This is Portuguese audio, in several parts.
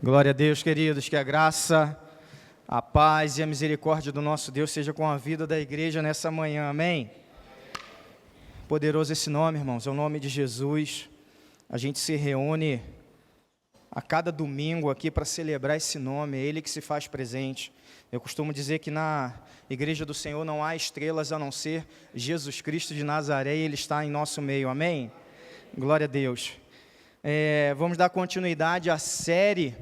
Glória a Deus, queridos, que a graça, a paz e a misericórdia do nosso Deus seja com a vida da igreja nessa manhã, amém? Poderoso esse nome, irmãos, é o nome de Jesus. A gente se reúne a cada domingo aqui para celebrar esse nome, é Ele que se faz presente. Eu costumo dizer que na igreja do Senhor não há estrelas a não ser Jesus Cristo de Nazaré, e Ele está em nosso meio, amém? Glória a Deus. Vamos dar continuidade à série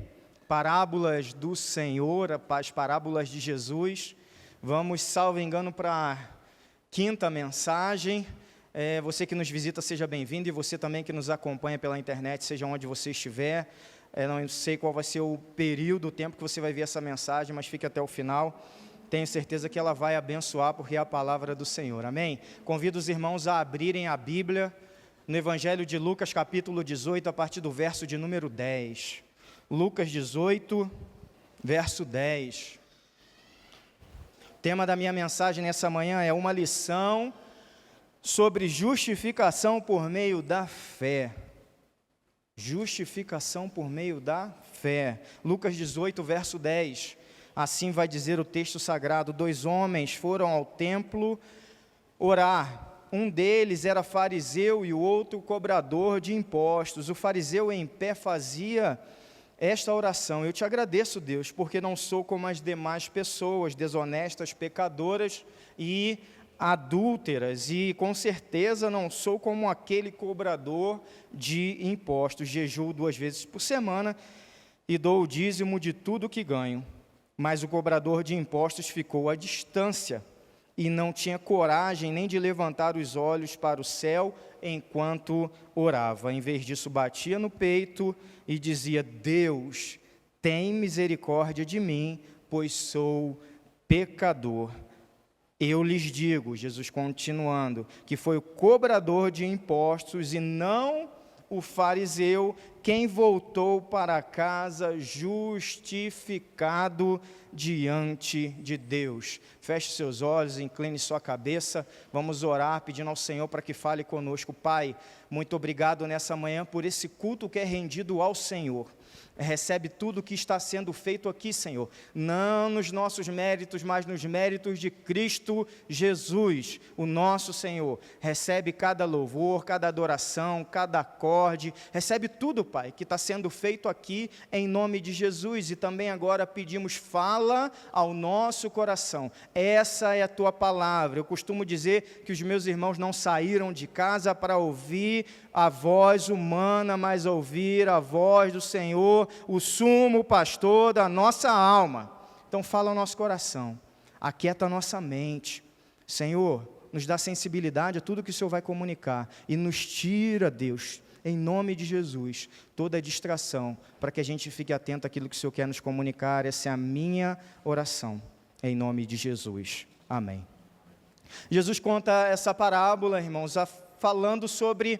Parábolas do Senhor, as parábolas de Jesus. Vamos, salvo engano, para a quinta mensagem. Você que nos visita, seja bem-vindo, e você também que nos acompanha pela internet, seja onde você estiver. Não sei qual vai ser o período, o tempo que você vai ver essa mensagem, mas fique até o final. Tenho certeza que ela vai abençoar, porque é a palavra do Senhor, amém? Convido os irmãos a abrirem a Bíblia no Evangelho de Lucas, capítulo 18, a partir do verso de número 10. Lucas 18, verso 10. O tema da minha mensagem nessa manhã é uma lição sobre justificação por meio da fé. Justificação por meio da fé. Lucas 18, verso 10. Assim vai dizer o texto sagrado: 2 homens foram ao templo orar. Um deles era fariseu e o outro cobrador de impostos. O fariseu em pé fazia esta oração: eu te agradeço, Deus, porque não sou como as demais pessoas, desonestas, pecadoras e adúlteras, e com certeza não sou como aquele cobrador de impostos. Jejuo 2 vezes por semana e dou o dízimo de tudo que ganho. Mas o cobrador de impostos ficou à distância e não tinha coragem nem de levantar os olhos para o céu enquanto orava. Em vez disso, batia no peito e dizia: Deus, tem misericórdia de mim, pois sou pecador. Eu lhes digo, Jesus continuando, que foi o cobrador de impostos e não o fariseu quem voltou para casa justificado diante de Deus. Feche seus olhos, incline sua cabeça, vamos orar pedindo ao Senhor para que fale conosco. Pai, muito obrigado nessa manhã por esse culto que é rendido ao Senhor. Recebe tudo o que está sendo feito aqui, Senhor, não nos nossos méritos, mas nos méritos de Cristo Jesus, o nosso Senhor. Recebe cada louvor, cada adoração, cada acorde, recebe tudo, Pai, que está sendo feito aqui em nome de Jesus. E também agora pedimos, fala ao nosso coração. Essa é a Tua palavra. Eu costumo dizer que os meus irmãos não saíram de casa para ouvir a voz humana, mas ouvir a voz do Senhor, o sumo pastor da nossa alma. Então fala ao nosso coração, aquieta a nossa mente. Senhor, nos dá sensibilidade a tudo que o Senhor vai comunicar e nos tira, Deus, em nome de Jesus, toda a distração, para que a gente fique atento àquilo que o Senhor quer nos comunicar. Essa é a minha oração, em nome de Jesus. Amém. Jesus conta essa parábola, irmãos, falando sobre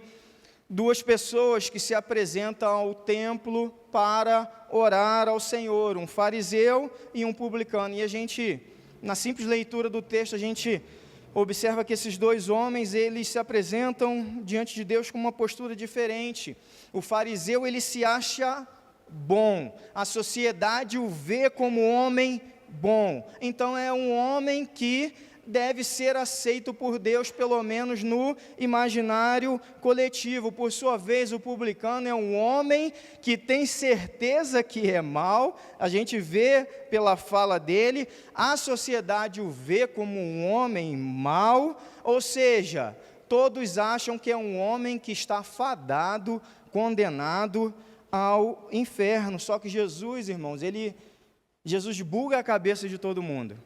2 pessoas que se apresentam ao templo para orar ao Senhor, um fariseu e um publicano. E a gente, na simples leitura do texto, a gente observa que esses 2 homens, eles se apresentam diante de Deus com uma postura diferente. O fariseu, ele se acha bom, a sociedade o vê como homem bom. Então é um homem que deve ser aceito por Deus, pelo menos no imaginário coletivo. Por sua vez, o publicano é um homem que tem certeza que é mau, a gente vê pela fala dele, a sociedade o vê como um homem mau, ou seja, todos acham que é um homem que está fadado, condenado ao inferno. Só que Jesus, irmãos, Jesus buga a cabeça de todo mundo,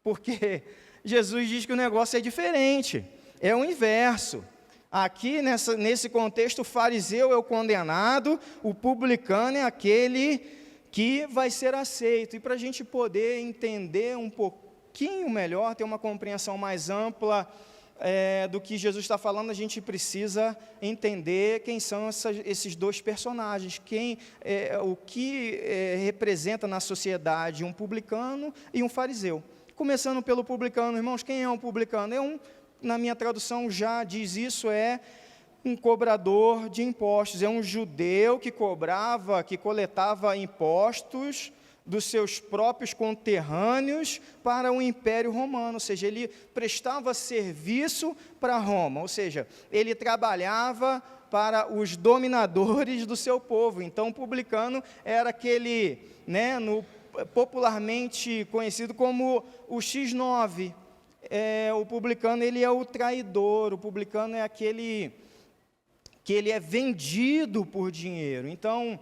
porque Jesus diz que o negócio é diferente, é o inverso. Aqui, nesse contexto, o fariseu é o condenado, o publicano é aquele que vai ser aceito. E para a gente poder entender um pouquinho melhor, ter uma compreensão mais ampla do que Jesus está falando, a gente precisa entender quem são esses 2 personagens, o que representa na sociedade um publicano e um fariseu. Começando pelo publicano, irmãos, quem é um publicano? Na minha tradução já diz isso, um cobrador de impostos, é um judeu que coletava impostos dos seus próprios conterrâneos para o Império Romano, ou seja, ele prestava serviço para Roma, ou seja, ele trabalhava para os dominadores do seu povo. Então, o publicano era aquele, popularmente conhecido como o X9. O publicano, ele é o traidor, o publicano é aquele que ele é vendido por dinheiro. Então,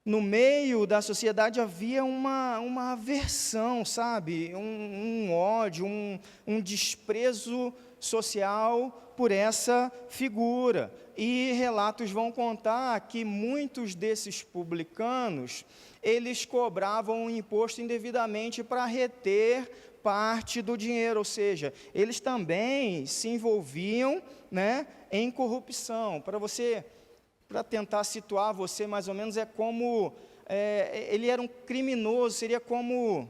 no meio da sociedade havia uma aversão, sabe? Um ódio, um desprezo social por essa figura. E relatos vão contar que muitos desses publicanos, eles cobravam um imposto indevidamente para reter parte do dinheiro, ou seja, eles também se envolviam, em corrupção. Para tentar situar você mais ou menos, é como, ele era um criminoso, seria como,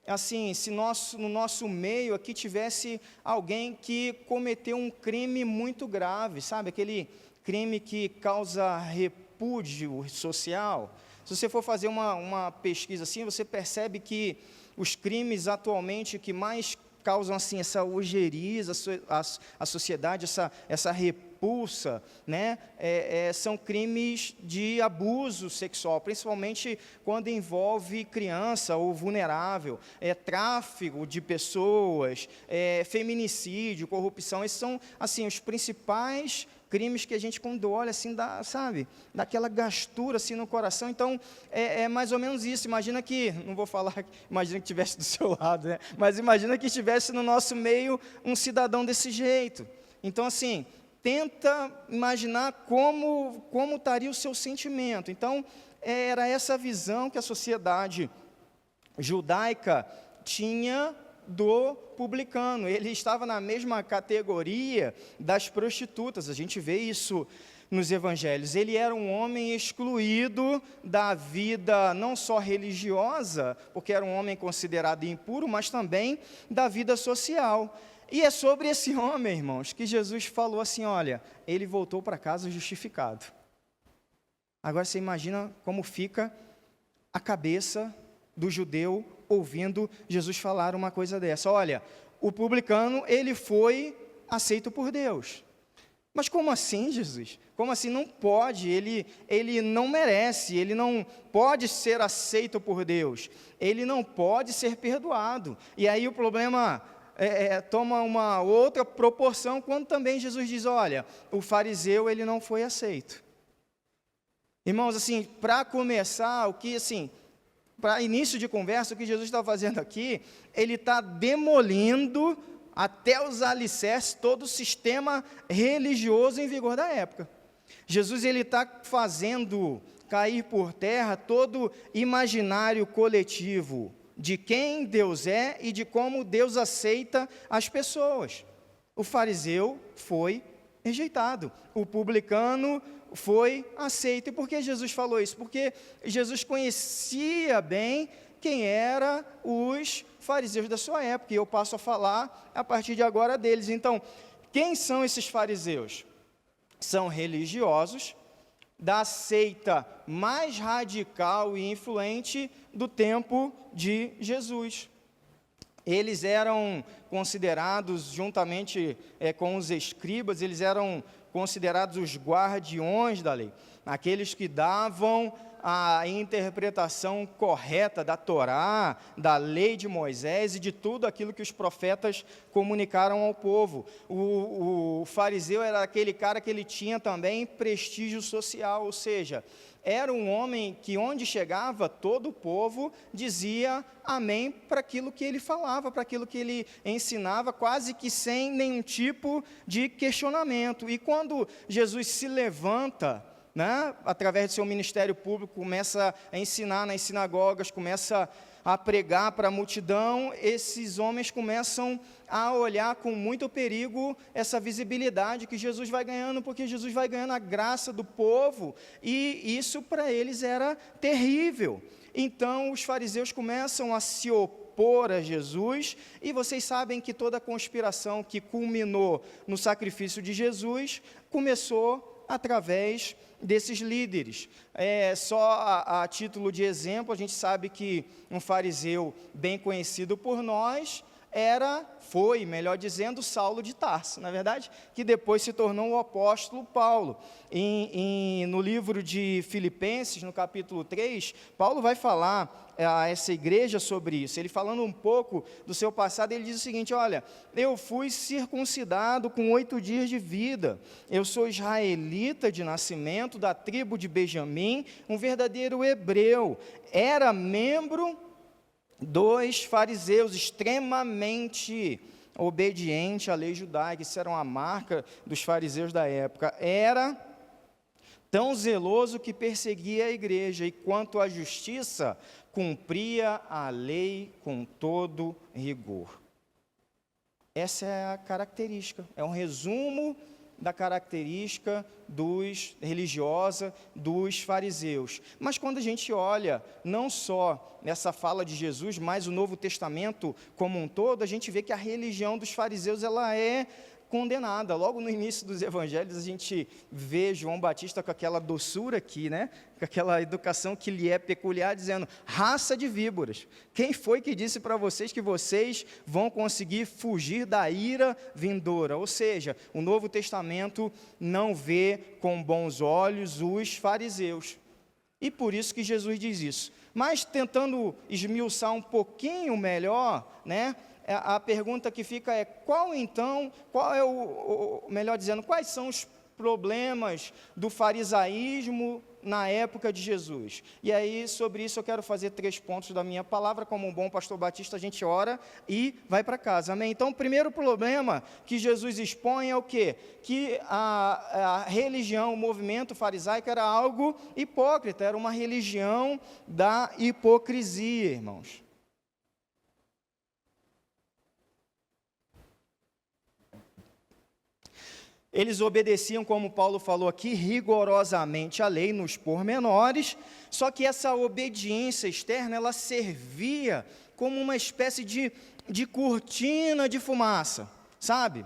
assim, se no nosso meio aqui tivesse alguém que cometeu um crime muito grave, sabe, aquele crime que causa repúdio social. Se você for fazer uma pesquisa assim, você percebe que os crimes atualmente que mais causam assim essa ojeriza a sociedade, essa repulsa, são crimes de abuso sexual, principalmente quando envolve criança ou vulnerável, tráfico de pessoas, feminicídio, corrupção. Esses são assim os principais crimes que a gente, quando olha assim, dá aquela gastura assim no coração. Então, é mais ou menos isso. Imagina que, não vou falar, imagina que estivesse do seu lado, mas imagina que estivesse no nosso meio um cidadão desse jeito. Então, assim, tenta imaginar como estaria o seu sentimento. Então, era essa visão que a sociedade judaica tinha do publicano. Ele estava na mesma categoria das prostitutas. A gente vê isso nos evangelhos. Ele era um homem excluído da vida não só religiosa, porque era um homem considerado impuro, mas também da vida social. E é sobre esse homem, irmãos, que Jesus falou assim, olha, ele voltou para casa justificado. Agora você imagina como fica a cabeça do judeu ouvindo Jesus falar uma coisa dessa. Olha, o publicano, ele foi aceito por Deus. Mas como assim, Jesus? Como assim? Não pode, ele não merece, ele não pode ser aceito por Deus, ele não pode ser perdoado. E aí o problema toma uma outra proporção, quando também Jesus diz, olha, o fariseu, ele não foi aceito. Irmãos, assim, para começar, para início de conversa, o que Jesus está fazendo aqui, ele está demolindo até os alicerces, todo o sistema religioso em vigor da época. Jesus está fazendo cair por terra todo imaginário coletivo de quem Deus é e de como Deus aceita as pessoas. O fariseu foi rejeitado, o publicano foi aceito. E por que Jesus falou isso? Porque Jesus conhecia bem quem eram os fariseus da sua época, e eu passo a falar a partir de agora deles. Então, quem são esses fariseus? São religiosos da seita mais radical e influente do tempo de Jesus. Eles eram considerados, juntamente com os escribas, eles eram considerados os guardiões da lei, aqueles que davam a interpretação correta da Torá, da lei de Moisés e de tudo aquilo que os profetas comunicaram ao povo. O fariseu era aquele cara que ele tinha também prestígio social, ou seja, era um homem que onde chegava todo o povo dizia amém para aquilo que ele falava, para aquilo que ele ensinava, quase que sem nenhum tipo de questionamento. E quando Jesus se levanta, através do seu ministério público, começa a ensinar nas sinagogas, começa a pregar para a multidão, esses homens começam a olhar com muito perigo essa visibilidade que Jesus vai ganhando, porque Jesus vai ganhando a graça do povo, e isso para eles era terrível. Então os fariseus começam a se opor opor a Jesus, e vocês sabem que toda a conspiração que culminou no sacrifício de Jesus, começou através desses líderes. Só a título de exemplo, a gente sabe que um fariseu bem conhecido por nós, foi, melhor dizendo, Saulo de Tarso, na verdade, que depois se tornou o apóstolo Paulo. No livro de Filipenses, no capítulo 3, Paulo vai falar a essa igreja sobre isso. Ele falando um pouco do seu passado, ele diz o seguinte: olha, eu fui circuncidado com 8 dias de vida, eu sou israelita de nascimento, da tribo de Benjamim, um verdadeiro hebreu, era membro dos fariseus, extremamente obediente à lei judaica. Isso era uma marca dos fariseus da época. Era tão zeloso que perseguia a igreja, e quanto à justiça, cumpria a lei com todo rigor. Essa é a característica, é um resumo da característica religiosa dos fariseus. Mas quando a gente olha, não só nessa fala de Jesus, mas o Novo Testamento como um todo, a gente vê que a religião dos fariseus, ela é condenada. Logo no início dos evangelhos, a gente vê João Batista com aquela doçura aqui, né? Com aquela educação que lhe é peculiar, dizendo: raça de víboras, quem foi que disse para vocês que vocês vão conseguir fugir da ira vindoura? Ou seja, o Novo Testamento não vê com bons olhos os fariseus, e por isso que Jesus diz isso. Mas tentando esmiuçar um pouquinho melhor, né? A pergunta que fica é: melhor dizendo, quais são os problemas do farisaísmo na época de Jesus? E aí, sobre isso, eu quero fazer 3 pontos da minha palavra. Como um bom pastor batista, a gente ora e vai para casa, amém? Então, o primeiro problema que Jesus expõe é o quê? Que a religião, o movimento farisaico era algo hipócrita, era uma religião da hipocrisia, irmãos. Eles obedeciam, como Paulo falou aqui, rigorosamente a lei nos pormenores, só que essa obediência externa, ela servia como uma espécie de cortina de fumaça, sabe?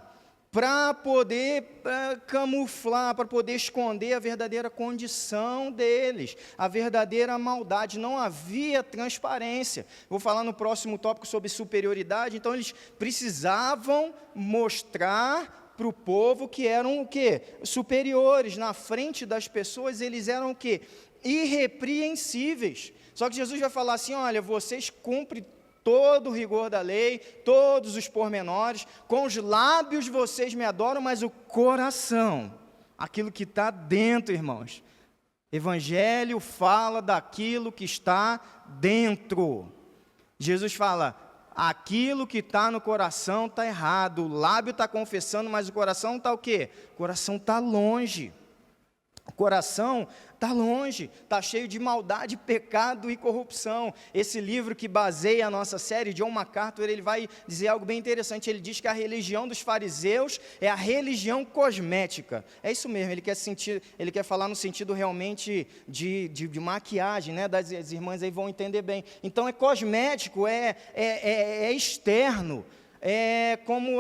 Para poder camuflar, para poder esconder a verdadeira condição deles, a verdadeira maldade. Não havia transparência. Vou falar no próximo tópico sobre superioridade. Então, eles precisavam mostrar para o povo que eram o quê? Superiores. Na frente das pessoas, eles eram o quê? Irrepreensíveis. Só que Jesus vai falar assim: olha, vocês cumprem todo o rigor da lei, todos os pormenores, com os lábios vocês me adoram, mas o coração, aquilo que está dentro, irmãos. Evangelho fala daquilo que está dentro. Jesus fala: aquilo que está no coração está errado, o lábio está confessando, mas o coração está o quê? O coração está longe. O coração está longe, está cheio de maldade, pecado e corrupção. Esse livro que baseia a nossa série, John MacArthur, ele vai dizer algo bem interessante. Ele diz que a religião dos fariseus é a religião cosmética. É isso mesmo, ele quer falar no sentido realmente de maquiagem, né? As irmãs aí vão entender bem. Então é cosmético, é externo. É como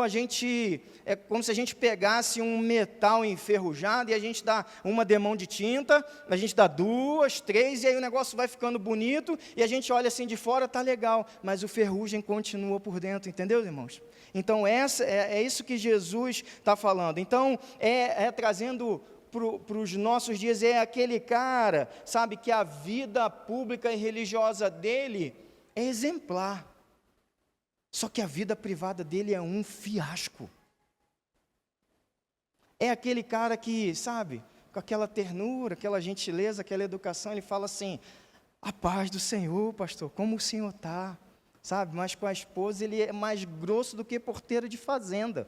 se a gente pegasse um metal enferrujado e a gente dá uma demão de tinta, a gente dá 2, 3, e aí o negócio vai ficando bonito, e a gente olha assim de fora, tá legal, mas o ferrugem continua por dentro, entendeu, irmãos? Então, é isso que Jesus está falando. Então, trazendo para os nossos dias, é aquele cara, sabe, que a vida pública e religiosa dele é exemplar. Só que a vida privada dele é um fiasco. É aquele cara que, sabe, com aquela ternura, aquela gentileza, aquela educação, ele fala assim: a paz do Senhor, pastor, como o senhor está? Sabe, mas com a esposa ele é mais grosso do que porteiro de fazenda.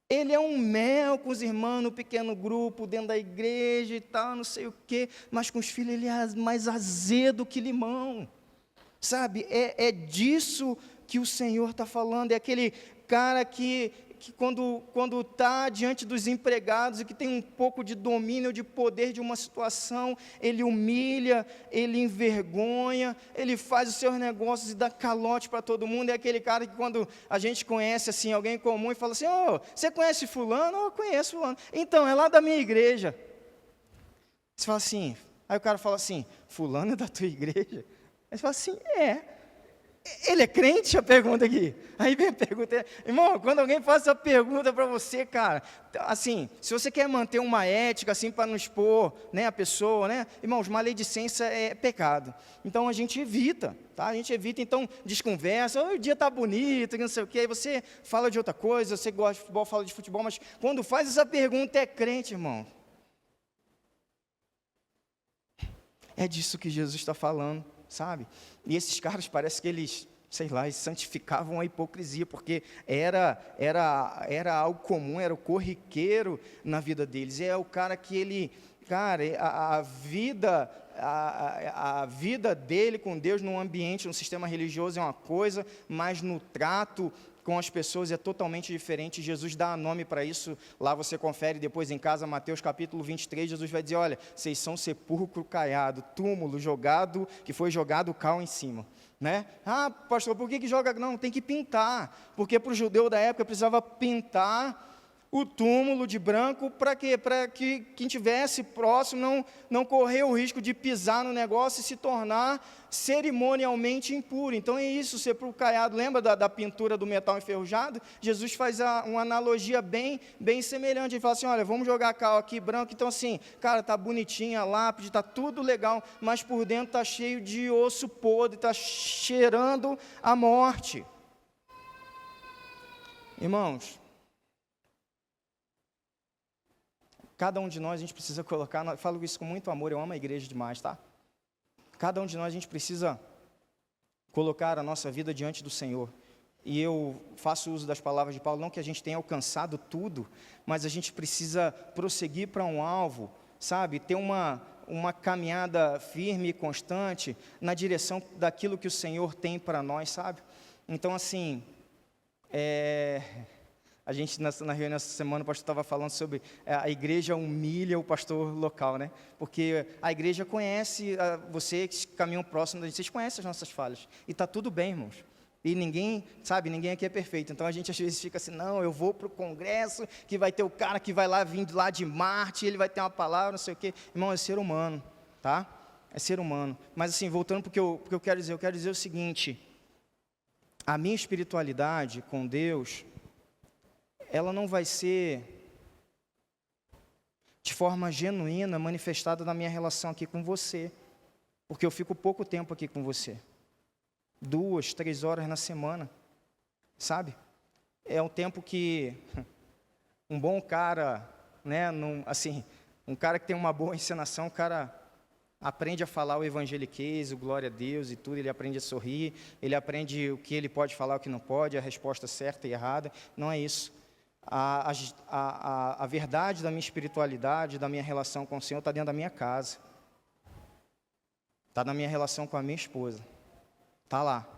Ele é um mel com os irmãos no pequeno grupo, dentro da igreja e tal, não sei o quê, mas com os filhos ele é mais azedo que limão. Sabe, é disso que o Senhor está falando, é aquele cara que que quando está diante dos empregados e que tem um pouco de domínio, de poder de uma situação, ele humilha, ele envergonha, ele faz os seus negócios e dá calote para todo mundo. É aquele cara que quando a gente conhece assim, alguém comum e fala assim, você conhece fulano? Eu conheço fulano. Então, é lá da minha igreja. Você fala assim, aí o cara fala assim, fulano é da tua igreja? Aí você fala assim, ele é crente? A pergunta aqui. Aí vem a pergunta, irmão, quando alguém faz essa pergunta para você, cara, assim, se você quer manter uma ética, assim, para não expor, né, a pessoa, né, irmãos, maledicência é pecado, então a gente evita, tá, a gente evita, então, desconversa, o dia está bonito, não sei o que, aí você fala de outra coisa, você gosta de futebol, fala de futebol, mas quando faz essa pergunta é crente, irmão. É disso que Jesus está falando, sabe? E esses caras, parece que eles, sei lá, eles santificavam a hipocrisia, porque era algo comum, era o corriqueiro na vida deles. É o cara que ele, cara, a vida dele com Deus num ambiente, num sistema religioso é uma coisa, mas no trato com as pessoas é totalmente diferente. Jesus dá nome para isso, lá você confere depois em casa, Mateus capítulo 23, Jesus vai dizer, olha, vocês são sepulcro caiado, túmulo jogado, que foi jogado cal em cima, né? Pastor, por que joga? Não, tem que pintar, porque para o judeu da época precisava pintar o túmulo de branco, para quê? Para que quem estivesse próximo não correr o risco de pisar no negócio e se tornar cerimonialmente impuro. Então é isso, sepulcro caiado. Lembra da pintura do metal enferrujado? Jesus faz uma analogia bem semelhante. Ele fala assim, olha, vamos jogar cal aqui branco, então assim, cara, está bonitinha a lápide, está tudo legal, mas por dentro está cheio de osso podre, está cheirando a morte. Irmãos, cada um de nós, a gente precisa colocar, eu falo isso com muito amor, eu amo a igreja demais, tá? Cada um de nós, a gente precisa colocar a nossa vida diante do Senhor. E eu faço uso das palavras de Paulo, não que a gente tenha alcançado tudo, mas a gente precisa prosseguir para um alvo, sabe? Ter uma caminhada firme e constante na direção daquilo que o Senhor tem para nós, sabe? Então, assim, a gente, na reunião essa semana, o pastor estava falando sobre a igreja humilha o pastor local, né? Porque a igreja conhece, vocês que caminham próximo da gente, vocês conhecem as nossas falhas. E está tudo bem, irmãos. E ninguém aqui é perfeito. Então a gente às vezes fica assim, não, eu vou para o congresso, que vai ter o cara que vai lá, vindo lá de Marte, ele vai ter uma palavra, não sei o quê. Irmão, é ser humano, tá? É ser humano. Mas assim, voltando para o que eu quero dizer o seguinte, a minha espiritualidade com Deus, ela não vai ser de forma genuína manifestada na minha relação aqui com você, porque eu fico pouco tempo aqui com você, 2, 3 horas na semana, sabe? É um tempo que um bom cara, né, um cara que tem uma boa encenação, o cara aprende a falar o evangeliquez, o glória a Deus e tudo, ele aprende a sorrir, ele aprende o que ele pode falar, o que não pode, a resposta certa e errada, não é isso. A verdade da minha espiritualidade, da minha relação com o Senhor está dentro da minha casa, está na minha relação com a minha esposa, está lá,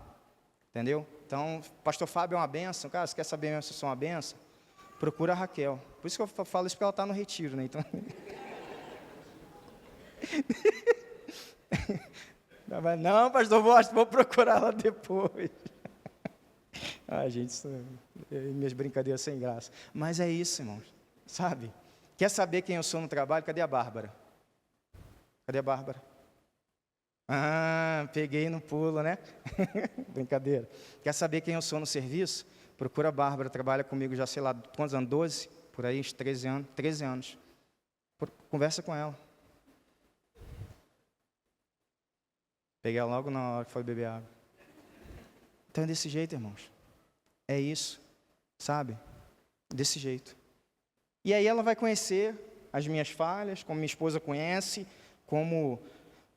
entendeu? Então, pastor Fábio é uma benção, cara, você quer saber mesmo se eu sou uma benção? Procura a Raquel, por isso que eu falo isso, porque ela está no retiro, né? Então... Não, pastor, vou procurar ela depois. Gente, minhas brincadeiras sem graça. Mas é isso, irmãos, sabe? Quer saber quem eu sou no trabalho? Cadê a Bárbara? Cadê a Bárbara? Peguei no pulo, né? Brincadeira. Quer saber quem eu sou no serviço? Procura a Bárbara, trabalha comigo já, sei lá, quantos anos? 12? Por aí, uns 13 anos. Conversa com ela. Peguei ela logo na hora que foi beber água. Então é desse jeito, irmãos. É isso, sabe? Desse jeito. E aí ela vai conhecer as minhas falhas, como minha esposa conhece, como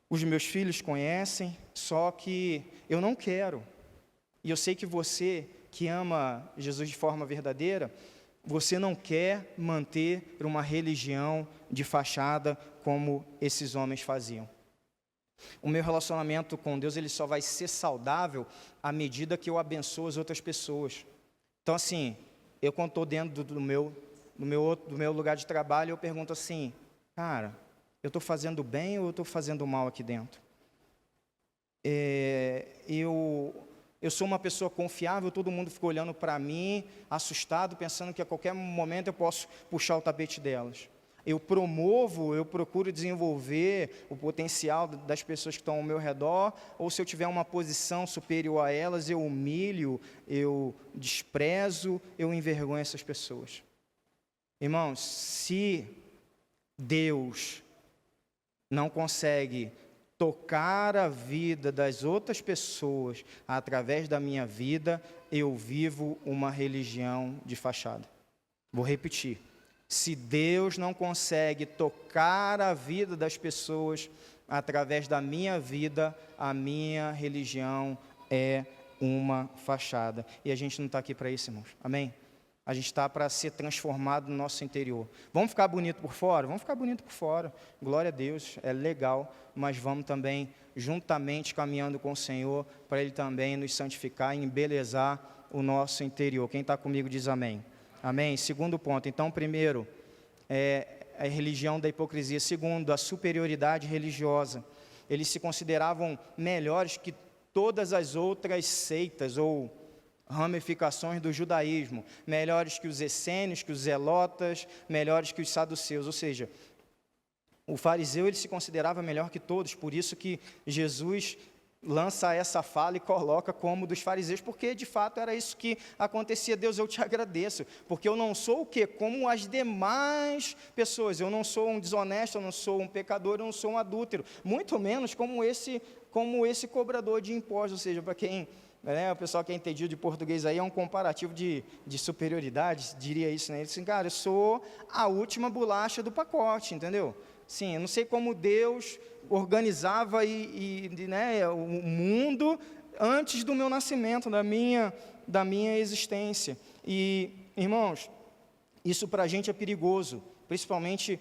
os meus filhos conhecem, só que eu não quero. E eu sei que você, que ama Jesus de forma verdadeira, você não quer manter uma religião de fachada como esses homens faziam. O meu relacionamento com Deus, ele só vai ser saudável à medida que eu abençoo as outras pessoas. Então, assim, eu quando estou dentro do meu lugar de trabalho, eu pergunto assim, cara, eu estou fazendo bem ou eu estou fazendo mal aqui dentro? Eu sou uma pessoa confiável, todo mundo fica olhando para mim, assustado, pensando que a qualquer momento eu posso puxar o tapete delas. Eu procuro desenvolver o potencial das pessoas que estão ao meu redor, ou se eu tiver uma posição superior a elas, eu humilho, eu desprezo, eu envergonho essas pessoas. Irmãos, se Deus não consegue tocar a vida das outras pessoas através da minha vida, eu vivo uma religião de fachada. Vou repetir. Se Deus não consegue tocar a vida das pessoas através da minha vida, a minha religião é uma fachada. E a gente não está aqui para isso, irmãos. Amém? A gente está para ser transformado no nosso interior. Vamos ficar bonito por fora? Vamos ficar bonito por fora. Glória a Deus, é legal, mas vamos também, juntamente caminhando com o Senhor, para Ele também nos santificar e embelezar o nosso interior. Quem está comigo diz amém. Amém? Segundo ponto. Então, primeiro, a religião da hipocrisia. Segundo, a superioridade religiosa. Eles se consideravam melhores que todas as outras seitas ou ramificações do judaísmo, melhores que os essênios, que os zelotas, melhores que os saduceus, ou seja, o fariseu ele se considerava melhor que todos, por isso que Jesus lança essa fala e coloca como dos fariseus, porque de fato era isso que acontecia. Deus, eu te agradeço, porque eu não sou o quê? Como as demais pessoas, eu não sou um desonesto, eu não sou um pecador, eu não sou um adúltero, muito menos como esse cobrador de impostos, ou seja, para quem... o pessoal que é entendido de português aí é um comparativo de superioridade, diria isso, né? Ele disse, cara, eu sou a última bolacha do pacote, entendeu? Sim, eu não sei como Deus organizava o mundo antes do meu nascimento, da minha existência. E, irmãos, isso para a gente é perigoso, principalmente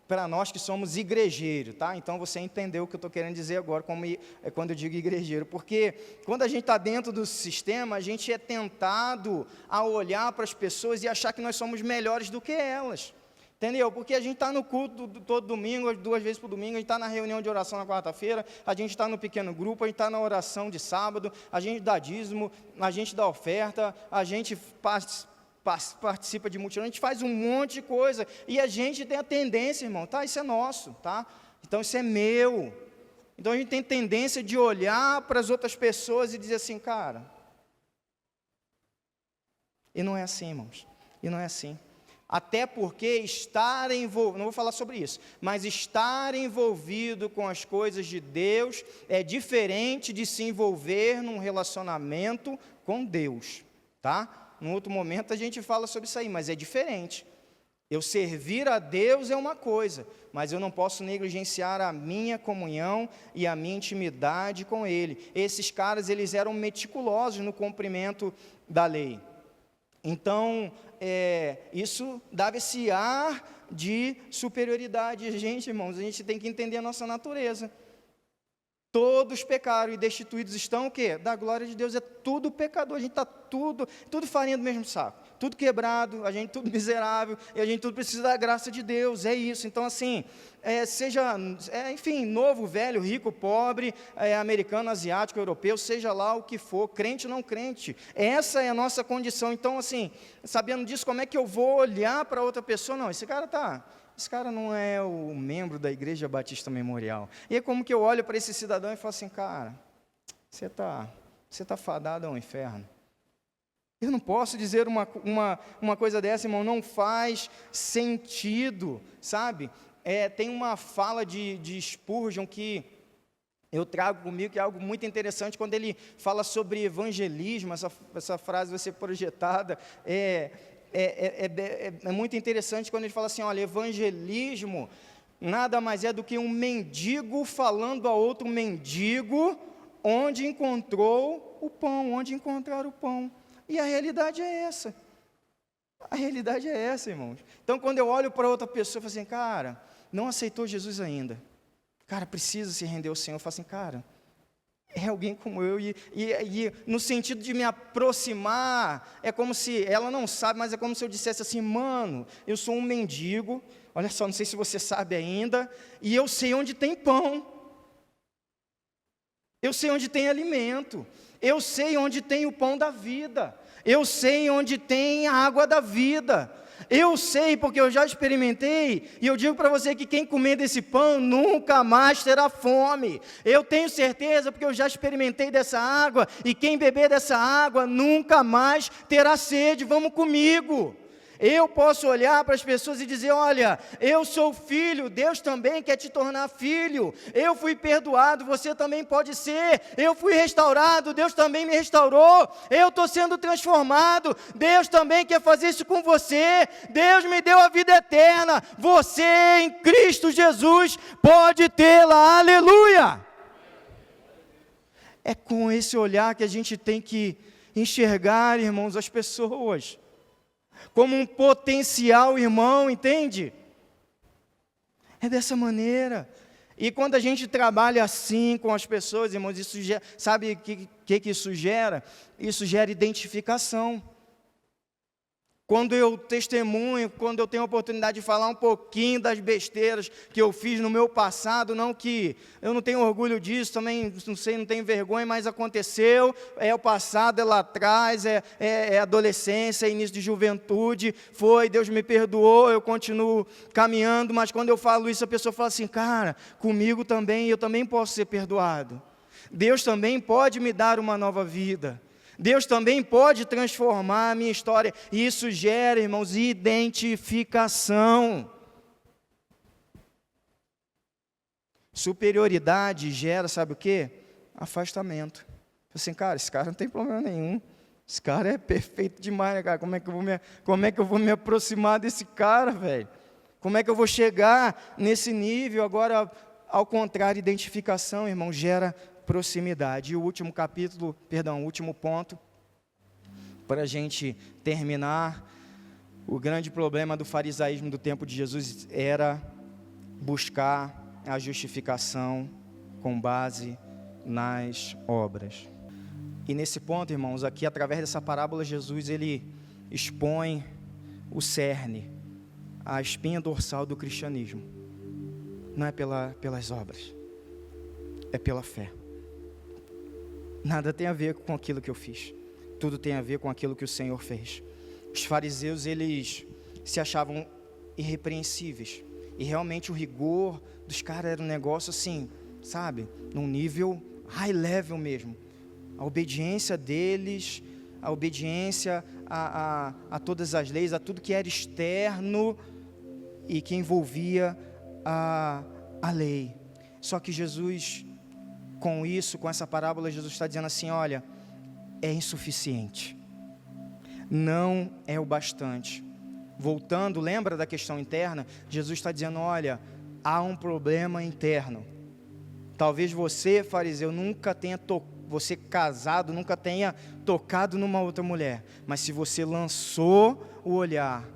para nós que somos igrejeiros, tá? Então você entendeu o que eu estou querendo dizer agora, quando eu digo igrejeiro, porque quando a gente está dentro do sistema, a gente é tentado a olhar para as pessoas e achar que nós somos melhores do que elas, entendeu? Porque a gente está no culto todo domingo, 2 vezes por domingo, a gente está na reunião de oração na quarta-feira, a gente está no pequeno grupo, a gente está na oração de sábado, a gente dá dízimo, a gente dá oferta, a gente participa de multidão, a gente faz um monte de coisa, e a gente tem a tendência, irmão, tá, isso é nosso, tá, então isso é meu, então a gente tem tendência de olhar para as outras pessoas e dizer assim, cara, e não é assim, irmãos, e não é assim, até porque estar envolvido, não vou falar sobre isso, mas estar envolvido com as coisas de Deus é diferente de se envolver num relacionamento com Deus, tá? Num outro momento a gente fala sobre isso aí, mas é diferente. Eu servir a Deus é uma coisa, mas eu não posso negligenciar a minha comunhão e a minha intimidade com Ele. Esses caras, eles eram meticulosos no cumprimento da lei. Então, isso dava esse ar de superioridade. Gente, irmãos, a gente tem que entender a nossa natureza. Todos pecaram e destituídos estão o quê? Da glória de Deus, é tudo pecador, a gente está tudo farinha do mesmo saco, tudo quebrado, a gente tudo miserável, e a gente tudo precisa da graça de Deus, é isso. Então assim, enfim, novo, velho, rico, pobre, americano, asiático, europeu, seja lá o que for, crente ou não crente, essa é a nossa condição. Então assim, sabendo disso, como é que eu vou olhar para outra pessoa? Não, esse cara não é o membro da Igreja Batista Memorial. E é como que eu olho para esse cidadão e falo assim, cara, você está fadado ao inferno. Eu não posso dizer uma coisa dessa, irmão, não faz sentido, sabe? Tem uma fala de Spurgeon que eu trago comigo, que é algo muito interessante, quando ele fala sobre evangelismo, essa frase vai ser projetada, é muito interessante quando ele fala assim, olha, evangelismo nada mais é do que um mendigo falando a outro mendigo onde encontrar o pão, e a realidade é essa, irmãos. Então quando eu olho para outra pessoa, eu falo assim, cara, não aceitou Jesus ainda, cara, precisa se render ao Senhor, eu falo assim, cara, É alguém como eu, e no sentido de me aproximar, é como se, ela não sabe, mas é como se eu dissesse assim: mano, eu sou um mendigo, olha só, não sei se você sabe ainda, e eu sei onde tem pão, eu sei onde tem alimento, eu sei onde tem o pão da vida, eu sei onde tem a água da vida, eu sei porque eu já experimentei, e eu digo para você que quem comer desse pão nunca mais terá fome. Eu tenho certeza porque eu já experimentei dessa água, e quem beber dessa água nunca mais terá sede. Vamos comigo. Eu posso olhar para as pessoas e dizer: olha, eu sou filho, Deus também quer te tornar filho. Eu fui perdoado, você também pode ser. Eu fui restaurado, Deus também me restaurou. Eu estou sendo transformado, Deus também quer fazer isso com você. Deus me deu a vida eterna, você em Cristo Jesus pode tê-la, aleluia. É com esse olhar que a gente tem que enxergar, irmãos, as pessoas como um potencial irmão, entende? É dessa maneira. E quando a gente trabalha assim com as pessoas, irmãos, isso gera, sabe o que isso gera? Isso gera identificação. Quando eu testemunho, quando eu tenho a oportunidade de falar um pouquinho das besteiras que eu fiz no meu passado, não que eu não tenho orgulho disso, também não sei, não tenho vergonha, mas aconteceu, é o passado, é lá atrás, é adolescência, é início de juventude, foi, Deus me perdoou, eu continuo caminhando, mas quando eu falo isso, a pessoa fala assim: cara, comigo também, eu também posso ser perdoado, Deus também pode me dar uma nova vida, Deus também pode transformar a minha história. E isso gera, irmãos, identificação. Superioridade gera, sabe o quê? Afastamento. Assim, cara, esse cara não tem problema nenhum. Esse cara é perfeito demais, né, cara? Como é que eu vou me aproximar desse cara, velho? Como é que eu vou chegar nesse nível? Agora, ao contrário, identificação, irmão, gera proximidade. E o último ponto, para a gente terminar, o grande problema do farisaísmo do tempo de Jesus era buscar a justificação com base nas obras. E nesse ponto, irmãos, aqui através dessa parábola, Jesus ele expõe o cerne, a espinha dorsal do cristianismo. Não é pelas obras, é pela fé. Nada tem a ver com aquilo que eu fiz. Tudo tem a ver com aquilo que o Senhor fez. Os fariseus, eles se achavam irrepreensíveis. E realmente o rigor dos caras era um negócio assim, sabe? Num nível high level mesmo. A obediência deles, a obediência a todas as leis, a tudo que era externo e que envolvia a lei. Só que Jesus, com isso, com essa parábola, Jesus está dizendo assim: olha, é insuficiente, não é o bastante. Voltando, lembra da questão interna? Jesus está dizendo: olha, há um problema interno. Talvez você, fariseu, você casado, nunca tenha tocado numa outra mulher, mas se você lançou o olhar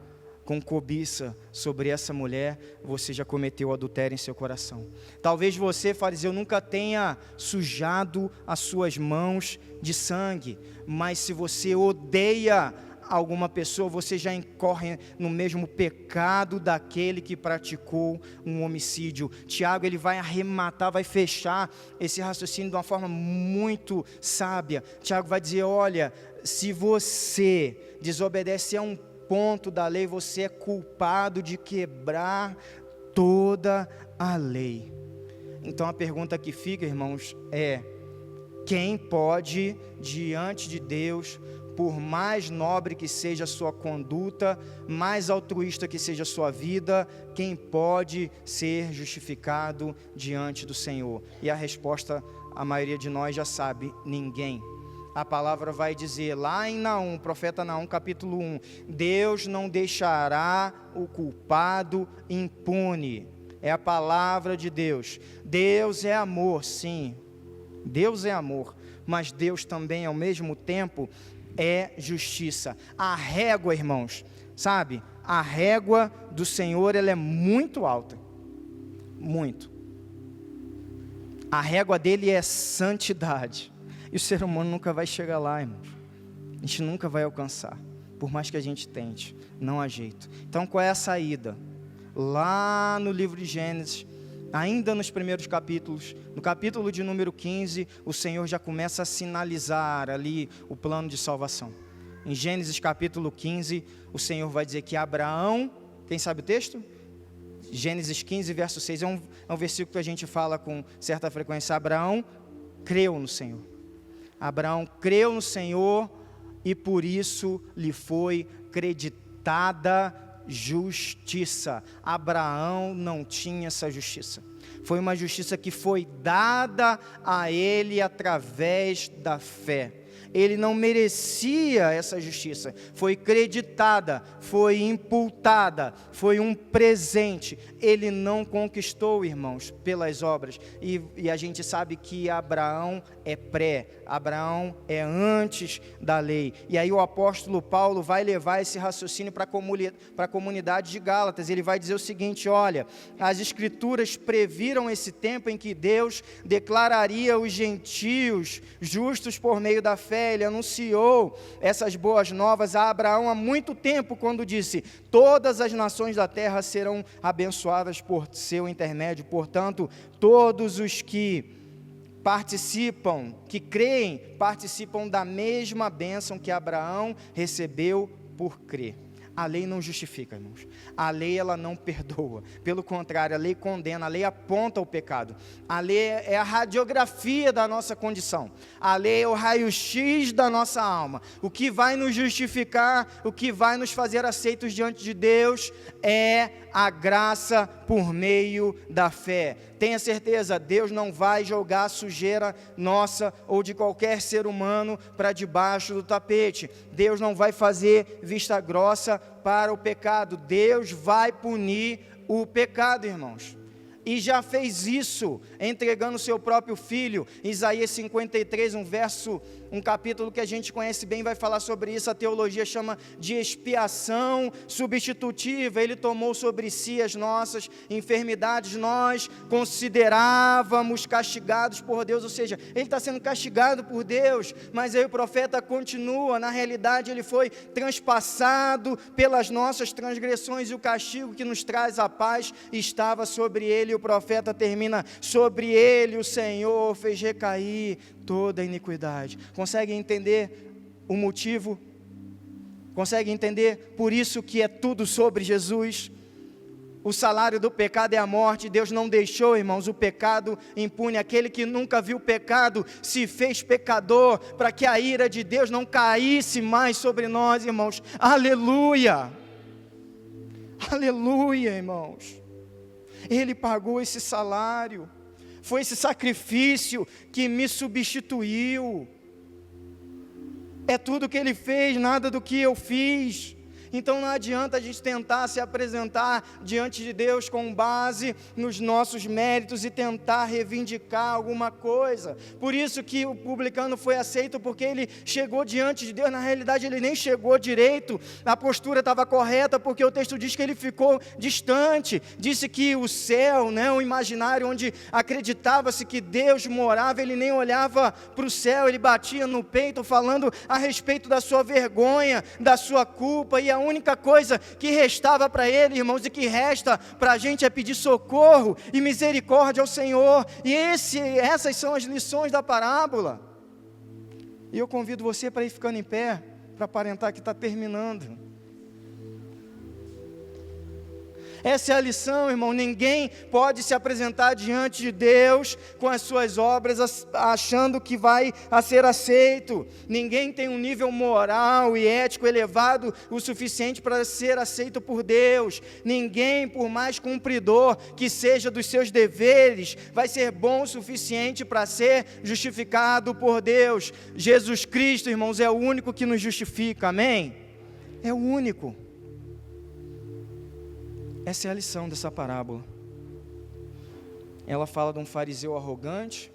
com cobiça sobre essa mulher, você já cometeu adultério em seu coração. Talvez você, fariseu, nunca tenha sujado as suas mãos de sangue, mas se você odeia alguma pessoa, você já incorre no mesmo pecado daquele que praticou um homicídio. Tiago, ele vai arrematar, vai fechar esse raciocínio de uma forma muito sábia. Tiago vai dizer: olha, se você desobedece a um ponto da lei, você é culpado de quebrar toda a lei. Então a pergunta que fica, irmãos, é: quem pode, diante de Deus, por mais nobre que seja a sua conduta, mais altruísta que seja a sua vida, quem pode ser justificado diante do Senhor? E a resposta, a maioria de nós já sabe: ninguém. A palavra vai dizer lá em Naum, profeta Naum, capítulo 1, Deus não deixará o culpado impune. É a palavra de Deus. Deus é amor, sim, Deus é amor, mas Deus também, ao mesmo tempo, é justiça. A régua, irmãos, sabe, a régua do Senhor, ela é muito alta, muito. A régua dele é santidade. E o ser humano nunca vai chegar lá, irmãos. A gente nunca vai alcançar. Por mais que a gente tente, não há jeito. Então qual é a saída? Lá no livro de Gênesis, ainda nos primeiros capítulos, no capítulo de número 15, o Senhor já começa a sinalizar ali o plano de salvação. Em Gênesis capítulo 15, o Senhor vai dizer que Abraão, quem sabe o texto? Gênesis 15, verso 6, é um versículo que a gente fala com certa frequência. Abraão creu no Senhor. Abraão creu no Senhor e por isso lhe foi creditada justiça. Abraão não tinha essa justiça. Foi uma justiça que foi dada a ele através da fé. Ele não merecia essa justiça, foi creditada, foi imputada, foi um presente. Ele não conquistou, irmãos, pelas obras. E a gente sabe que Abraão é Abraão é antes da lei. E aí o apóstolo Paulo vai levar esse raciocínio para a comunidade de Gálatas. Ele vai dizer o seguinte: olha, as escrituras previram esse tempo em que Deus declararia os gentios justos por meio da fé. Ele anunciou essas boas novas a Abraão há muito tempo, quando disse: todas as nações da terra serão abençoadas por seu intermédio. Portanto, todos os que participam, que creem, participam da mesma bênção que Abraão recebeu por crer. A lei não justifica, irmãos. A lei, ela não perdoa. Pelo contrário, a lei condena, a lei aponta o pecado. A lei é a radiografia da nossa condição. A lei é o raio-x da nossa alma. O que vai nos justificar, o que vai nos fazer aceitos diante de Deus é a graça por meio da fé. Tenha certeza, Deus não vai jogar a sujeira nossa ou de qualquer ser humano para debaixo do tapete. Deus não vai fazer vista grossa para o pecado. Deus vai punir o pecado, irmãos. E já fez isso, entregando o seu próprio filho. Isaías 53, um capítulo que a gente conhece bem, vai falar sobre isso. A teologia chama de expiação substitutiva. Ele tomou sobre si as nossas enfermidades. Nós considerávamos castigados por Deus, ou seja, ele está sendo castigado por Deus, mas aí o profeta continua: na realidade ele foi transpassado pelas nossas transgressões, e o castigo que nos traz a paz estava sobre ele. E o profeta termina: sobre ele o Senhor fez recair toda a iniquidade. Consegue entender o motivo? Consegue entender por isso que é tudo sobre Jesus? O salário do pecado é a morte. Deus não deixou, irmãos, o pecado impune. Aquele que nunca viu pecado se fez pecador, para que a ira de Deus não caísse mais sobre nós, irmãos. Aleluia! Aleluia, irmãos! Ele pagou esse salário, foi esse sacrifício que me substituiu. É tudo que ele fez, nada do que eu fiz. Então não adianta a gente tentar se apresentar diante de Deus com base nos nossos méritos e tentar reivindicar alguma coisa. Por isso que o publicano foi aceito, porque ele chegou diante de Deus. Na realidade ele nem chegou direito, a postura estava correta, porque o texto diz que ele ficou distante. Disse que o céu, o imaginário onde acreditava-se que Deus morava, ele nem olhava para o céu, ele batia no peito falando a respeito da sua vergonha, da sua culpa. E a única coisa que restava para ele, irmãos, e que resta para a gente, é pedir socorro e misericórdia ao Senhor. E essas são as lições da parábola. E eu convido você para ir ficando em pé, para aparentar que está terminando. Essa é a lição, irmão. Ninguém pode se apresentar diante de Deus com as suas obras achando que vai ser aceito. Ninguém tem um nível moral e ético elevado o suficiente para ser aceito por Deus. Ninguém, por mais cumpridor que seja dos seus deveres, vai ser bom o suficiente para ser justificado por Deus. Jesus Cristo, irmãos, é o único que nos justifica, amém? É o único. Essa é a lição dessa parábola. Ela fala de um fariseu arrogante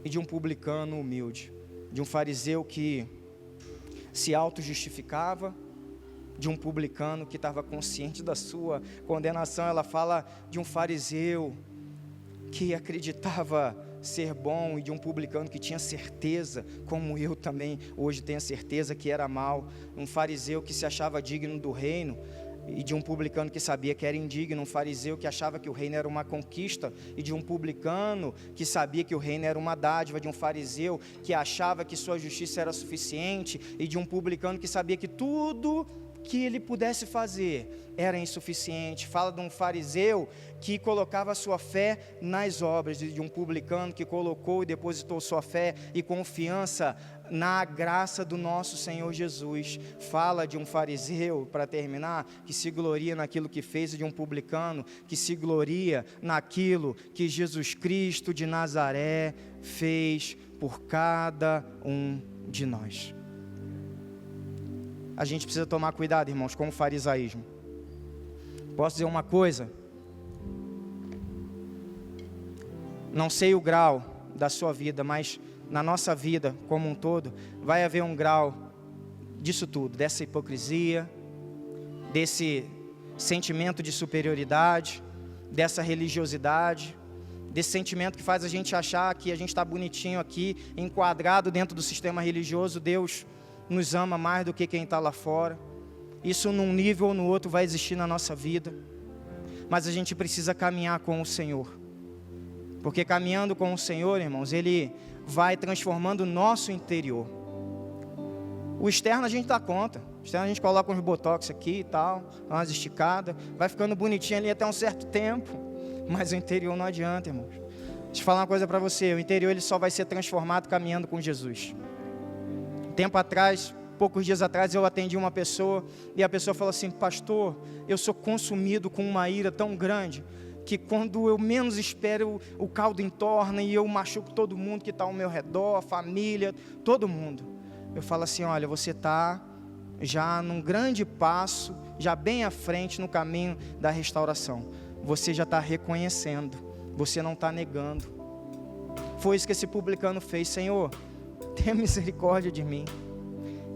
e de um publicano humilde. De um fariseu que se auto-justificava, de um publicano que estava consciente da sua condenação. Ela fala de um fariseu que acreditava ser bom e de um publicano que tinha certeza, como eu também hoje tenho certeza que era mal, um fariseu que se achava digno do reino, e de um publicano que sabia que era indigno, um fariseu que achava que o reino era uma conquista, e de um publicano que sabia que o reino era uma dádiva, de um fariseu que achava que sua justiça era suficiente, e de um publicano que sabia que tudo que ele pudesse fazer era insuficiente. Fala de um fariseu que colocava sua fé nas obras, e de um publicano que colocou e depositou sua fé e confiança na graça do nosso Senhor Jesus. Fala de um fariseu, para terminar, que se gloria naquilo que fez, e de um publicano que se gloria naquilo que Jesus Cristo de Nazaré fez por cada um de nós. A gente precisa tomar cuidado, irmãos, com o farisaísmo. Posso dizer uma coisa? Não sei o grau da sua vida, mas na nossa vida como um todo, vai haver um grau disso tudo, dessa hipocrisia, desse sentimento de superioridade, dessa religiosidade, desse sentimento que faz a gente achar que a gente está bonitinho aqui, enquadrado dentro do sistema religioso. Deus nos ama mais do que quem está lá fora. Isso num nível ou no outro vai existir na nossa vida, mas a gente precisa caminhar com o Senhor, porque caminhando com o Senhor, irmãos, Ele vai transformando o nosso interior. O externo a gente dá conta, o externo a gente coloca uns botox aqui e tal, umas esticadas, vai ficando bonitinho ali até um certo tempo, mas o interior não adianta, irmãos. Deixa eu falar uma coisa para você, o interior ele só vai ser transformado caminhando com Jesus. Tempo atrás, poucos dias atrás, eu atendi uma pessoa, e a pessoa falou assim: pastor, eu sou consumido com uma ira tão grande, que quando eu menos espero, o caldo entorna, e eu machuco todo mundo que está ao meu redor, a família, todo mundo. Eu falo assim: olha, você está já num grande passo, já bem à frente no caminho da restauração. Você já está reconhecendo, você não está negando. Foi isso que esse publicano fez. Senhor, tenha misericórdia de mim.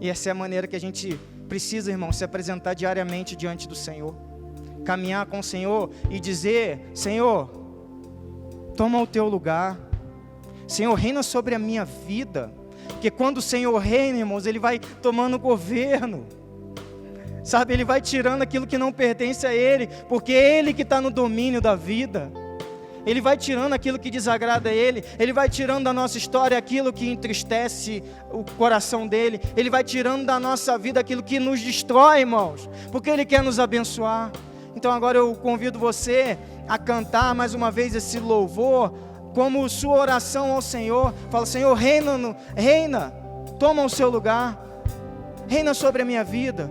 E essa é a maneira que a gente precisa, irmão, se apresentar diariamente diante do Senhor. Caminhar com o Senhor e dizer: Senhor, toma o teu lugar. Senhor, reina sobre a minha vida. Porque quando o Senhor reina, irmãos, Ele vai tomando governo. Sabe, Ele vai tirando aquilo que não pertence a Ele, porque é Ele que está no domínio da vida. Ele vai tirando aquilo que desagrada a Ele, Ele vai tirando da nossa história aquilo que entristece o coração dEle, Ele vai tirando da nossa vida aquilo que nos destrói, irmãos, porque Ele quer nos abençoar. Então agora eu convido você a cantar mais uma vez esse louvor, como sua oração ao Senhor. Fala: Senhor, reina, toma o seu lugar, reina sobre a minha vida.